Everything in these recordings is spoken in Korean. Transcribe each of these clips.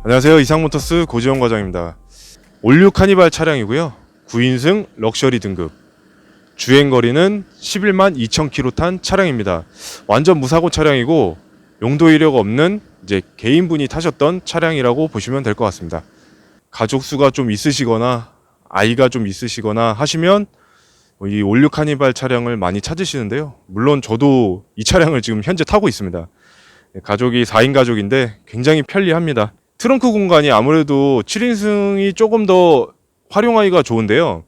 안녕하세요. 이상모터스 고지영 과장입니다. 올류 카니발 차량이고요. 9인승 럭셔리 등급. 주행거리는 11만 2,000km 탄 차량입니다. 완전 무사고 차량이고 용도 이력 없는 이제 개인분이 타셨던 차량이라고 보시면 될 것 같습니다. 가족 수가 좀 있으시거나 아이가 좀 있으시거나 하시면 이 올류 카니발 차량을 많이 찾으시는데요. 물론 저도 이 차량을 지금 현재 타고 있습니다. 가족이 4인 가족인데 굉장히 편리합니다. 트렁크 공간이 아무래도 7인승이 조금 더 활용하기가 좋은데요.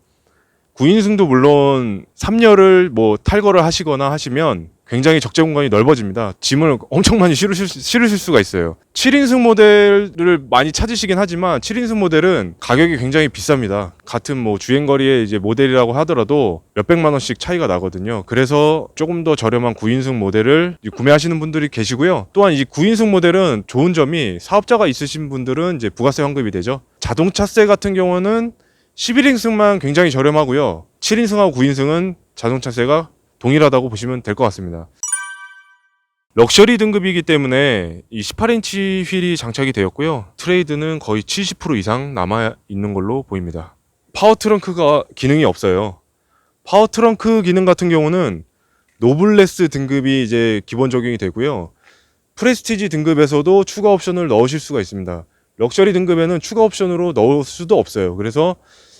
9인승도 물론 3열을 뭐 탈거를 하시거나 하시면 굉장히 적재 공간이 넓어집니다. 짐을 엄청 많이 실으실 수가 있어요. 7인승 모델을 많이 찾으시긴 하지만 7인승 모델은 가격이 굉장히 비쌉니다. 같은 뭐 주행거리의 이제 모델이라고 하더라도 몇백만 원씩 차이가 나거든요. 그래서 조금 더 저렴한 9인승 모델을 구매하시는 분들이 계시고요. 또한 이 9인승 모델은 좋은 점이 사업자가 있으신 분들은 이제 부가세 환급이 되죠. 자동차세 같은 경우는 11인승만 굉장히 저렴하고요. 7인승하고 9인승은 자동차세가 동일하다고 보시면 될 것 같습니다. 럭셔리 등급이기 때문에 이 18인치 휠이 장착이 되었고요. 트레이드는 거의 70% 이상 남아 있는 걸로 보입니다. 파워 트렁크가 기능이 없어요. 파워 트렁크 기능 같은 경우는 노블레스 등급이 이제 기본 적용이 되고요. 프레스티지 등급에서도 추가 옵션을 넣으실 수가 있습니다. 럭셔리 등급에는 추가 옵션으로 넣을 수도 없어요. 그래서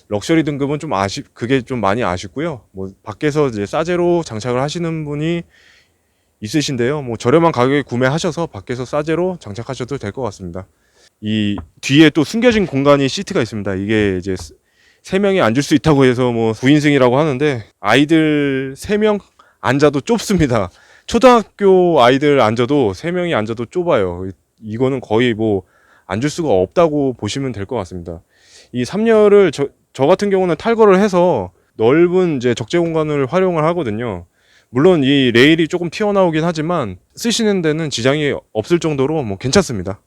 럭셔리 등급은 그게 좀 많이 아쉽고요. 뭐 밖에서 이제 싸제로 장착을 하시는 분이 있으신데요. 뭐 저렴한 가격에 구매하셔서 밖에서 싸제로 장착하셔도 될 것 같습니다. 이 뒤에 또 숨겨진 공간이 시트가 있습니다. 이게 이제 3명이 앉을 수 있다고 해서 뭐 9인승이라고 하는데 아이들 3명 앉아도 좁습니다. 초등학교 아이들 앉아도 3명이 앉아도 좁아요. 이거는 거의 뭐 앉을 수가 없다고 보시면 될 것 같습니다. 이 3열을 저 같은 경우는 탈거를 해서 넓은 이제 적재 공간을 활용을 하거든요. 물론 이 레일이 조금 튀어나오긴 하지만 쓰시는 데는 지장이 없을 정도로 뭐 괜찮습니다.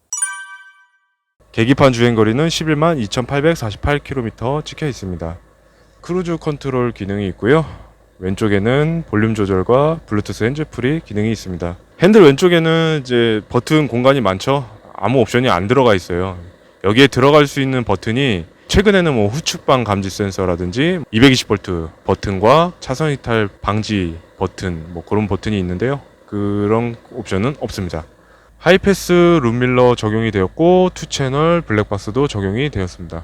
계기판 주행거리는 11만 2,848km 찍혀 있습니다. 크루즈 컨트롤 기능이 있고요. 왼쪽에는 볼륨 조절과 블루투스 핸즈프리 기능이 있습니다. 핸들 왼쪽에는 이제 버튼 공간이 많죠. 아무 옵션이 안 들어가 있어요. 여기에 들어갈 수 있는 버튼이 최근에는 뭐 후측방 감지 센서라든지 220V 버튼과 차선 이탈 방지 버튼 뭐 그런 버튼이 있는데요. 그런 옵션은 없습니다. 하이패스 룸밀러 적용이 되었고 2채널 블랙박스도 적용이 되었습니다.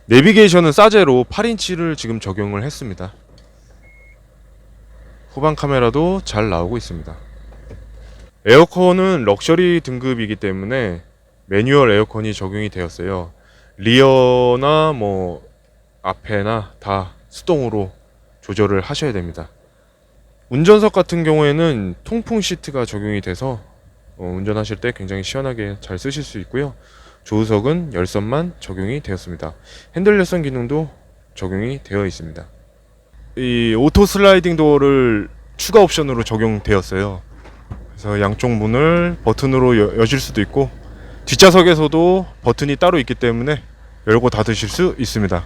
내비게이션은 싸제로 8인치를 지금 적용을 했습니다. 후방 카메라도 잘 나오고 있습니다. 에어컨은 럭셔리 등급이기 때문에 매뉴얼 에어컨이 적용이 되었어요. 리어나 뭐 앞에나 다 수동으로 조절을 하셔야 됩니다. 운전석 같은 경우에는 통풍 시트가 적용이 돼서 운전하실 때 굉장히 시원하게 잘 쓰실 수 있고요. 조수석은 열선만 적용이 되었습니다. 핸들 열선 기능도 적용이 되어 있습니다. 이 오토 슬라이딩 도어를 추가 옵션으로 적용되었어요. 그래서 양쪽 문을 버튼으로 여실 수도 있고 뒷좌석에서도 버튼이 따로 있기 때문에 열고 닫으실 수 있습니다.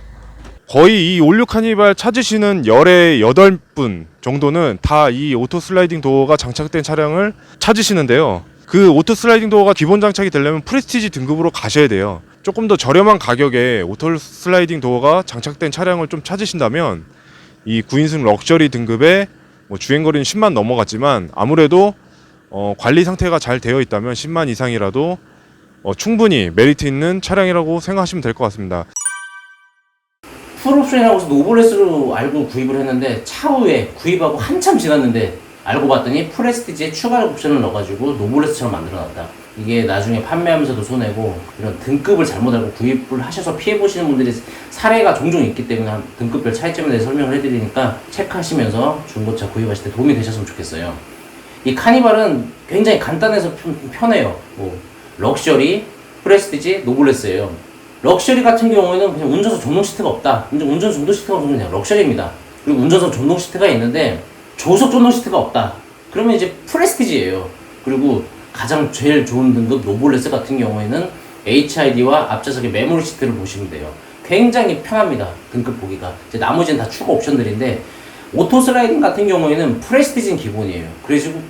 거의 이 올류 카니발 찾으시는 열의 8분 정도는 다 이 오토 슬라이딩 도어가 장착된 차량을 찾으시는데요. 그 오토 슬라이딩 도어가 기본 장착이 되려면 프레스티지 등급으로 가셔야 돼요. 조금 더 저렴한 가격에 오토 슬라이딩 도어가 장착된 차량을 좀 찾으신다면 이 9인승 럭셔리 등급의 뭐 주행거리는 10만 넘어갔지만 아무래도 관리 상태가 잘 되어 있다면 10만 이상이라도 충분히 메리트 있는 차량이라고 생각하시면 될 것 같습니다. 풀옵션이라고 해서 노블레스로 알고 구입을 했는데 차후에 구입하고 한참 지났는데 알고 봤더니 프레스티지에 추가 옵션을 넣어가지고 노블레스처럼 만들어놨다. 이게 나중에 판매하면서도 손해고 이런 등급을 잘못 알고 구입을 하셔서 피해보시는 분들이 사례가 종종 있기 때문에 등급별 차이점에 대해 설명을 해드리니까 체크하시면서 중고차 구입하실 때 도움이 되셨으면 좋겠어요. 이 카니발은 굉장히 간단해서 편해요. 뭐 럭셔리, 프레스티지, 노블레스예요. 럭셔리 같은 경우에는 그냥 운전석 전동 시트가 없다. 운전 전동 시트가 없으면 그냥 럭셔리입니다. 그리고 운전석 전동 시트가 있는데 조수석 전동 시트가 없다. 그러면 이제 프레스티지예요. 그리고 가장 제일 좋은 등급 노블레스 같은 경우에는 HID와 앞좌석의 메모리 시트를 보시면 돼요. 굉장히 편합니다. 등급 보기가. 이제 나머지는 다 추가 옵션들인데 오토 슬라이딩 같은 경우에는 프레스티지는 기본이에요.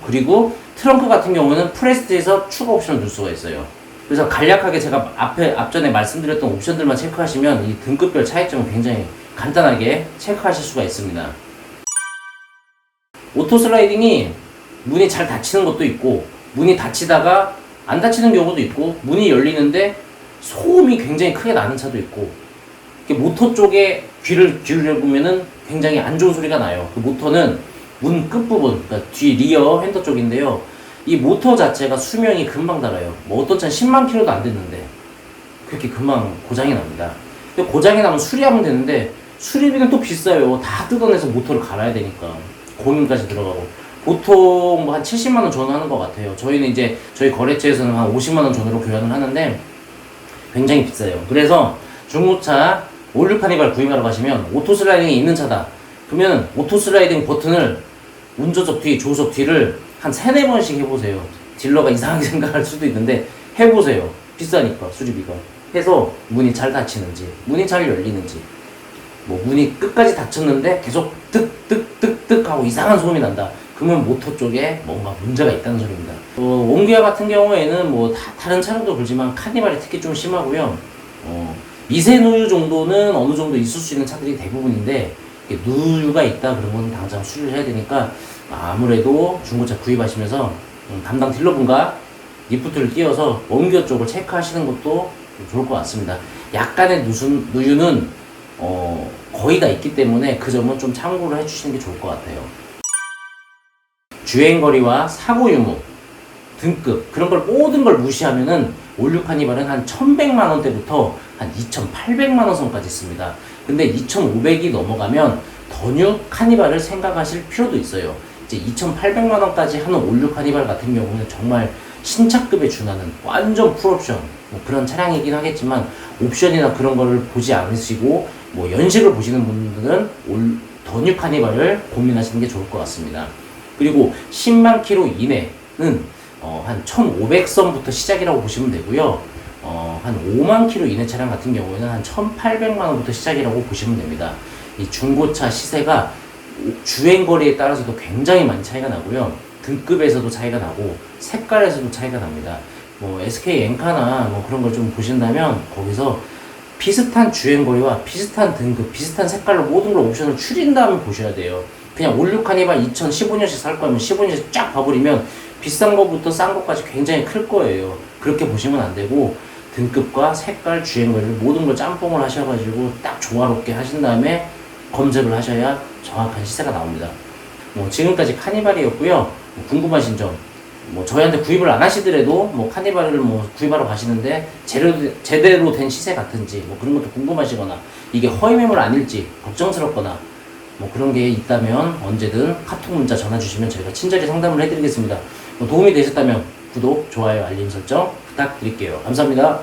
그리고 트렁크 같은 경우는 프레스티지에서 추가 옵션을 넣을 수가 있어요. 그래서 간략하게 제가 앞전에 말씀드렸던 옵션들만 체크하시면 이 등급별 차이점을 굉장히 간단하게 체크하실 수가 있습니다. 오토 슬라이딩이 문이 잘 닫히는 것도 있고, 문이 닫히다가 안 닫히는 경우도 있고, 문이 열리는데 소음이 굉장히 크게 나는 차도 있고, 모터 쪽에 귀를 기울여보면은 굉장히 안 좋은 소리가 나요. 그 모터는 문 끝부분, 그러니까 뒤 리어 핸더 쪽인데요. 이 모터 자체가 수명이 금방 닳아요. 뭐 어떤 차는 10만 킬로도 안 됐는데 그렇게 금방 고장이 납니다. 근데 고장이 나면 수리하면 되는데 수리비는 또 비싸요. 다 뜯어내서 모터를 갈아야 되니까 공인까지 들어가고, 보통 뭐 한 70만 원 전후하는 것 같아요. 저희는 이제 저희 거래처에서는 한 50만 원 전후로 교환을 하는데 굉장히 비싸요. 그래서 중고차 올류 카니발 구입하러 가시면 오토 슬라이딩이 있는 차다 그러면 오토 슬라이딩 버튼을 운전석 뒤, 조수석 뒤를 한 3-4번씩 해보세요. 딜러가 이상하게 생각할 수도 있는데 해보세요. 비싸니까 수리비가. 해서 문이 잘 닫히는지, 문이 잘 열리는지, 뭐 문이 끝까지 닫혔는데 계속 뜩뜩뜩뜩 하고 이상한 소음이 난다 그러면 모터 쪽에 뭔가 문제가 있다는 소리입니다. 옹기아 같은 경우에는 뭐 다른 차량도 그렇지만 카니발이 특히 좀 심하고요. 미세 누유 정도는 어느 정도 있을 수 있는 차들이 대부분인데 누유가 있다 그런 건 당장 수리를 해야 되니까 아무래도 중고차 구입하시면서 담당 딜러분과 리프트를 띄워서 옹기아 쪽을 체크하시는 것도 좋을 것 같습니다. 약간의 누유는 거의 다 있기 때문에 그 점은 좀 참고를 해주시는 게 좋을 것 같아요. 주행거리와 사고 유무, 등급 그런 걸 모든 걸 무시하면은 올류 카니발은 한 1100만 원대부터 한 2800만 원 선까지 있습니다. 근데 2500이 넘어가면 더 뉴 카니발을 생각하실 필요도 있어요. 이제 2800만 원까지 하는 올류 카니발 같은 경우는 정말 신차급에 준하는 완전 풀옵션 뭐 그런 차량이긴 하겠지만, 옵션이나 그런 거를 보지 않으시고 뭐 연식을 보시는 분들은 더 뉴 카니발을 고민하시는 게 좋을 것 같습니다. 그리고 10만 킬로 이내는 한 1500선부터 시작이라고 보시면 되고요. 한 5만 킬로 이내 차량 같은 경우에는 한 1800만 원부터 시작이라고 보시면 됩니다. 이 중고차 시세가 주행거리에 따라서도 굉장히 많이 차이가 나고요. 등급에서도 차이가 나고 색깔에서도 차이가 납니다. 뭐 SK 엔카나 뭐 그런 걸 좀 보신다면 거기서 비슷한 주행거리와 비슷한 등급, 비슷한 색깔로 모든 걸 옵션을 추린 다음에 보셔야 돼요. 그냥 올류 카니발 2015년식 살 거면 15년식 쫙 봐버리면 비싼 거부터 싼 것까지 굉장히 클 거예요. 그렇게 보시면 안 되고 등급과 색깔, 주행거리를 모든 걸 짬뽕을 하셔가지고 딱 조화롭게 하신 다음에 검색을 하셔야 정확한 시세가 나옵니다. 뭐 지금까지 카니발이었고요. 뭐 궁금하신 점, 뭐 저희한테 구입을 안 하시더라도 뭐 카니발을 뭐 구입하러 가시는데 제대로 된 시세 같은지 뭐 그런 것도 궁금하시거나 이게 허위 매물 아닐지 걱정스럽거나 뭐 그런 게 있다면 언제든 카톡 문자 전화 주시면 저희가 친절히 상담을 해드리겠습니다. 뭐 도움이 되셨다면 구독, 좋아요, 알림 설정 부탁드릴게요. 감사합니다.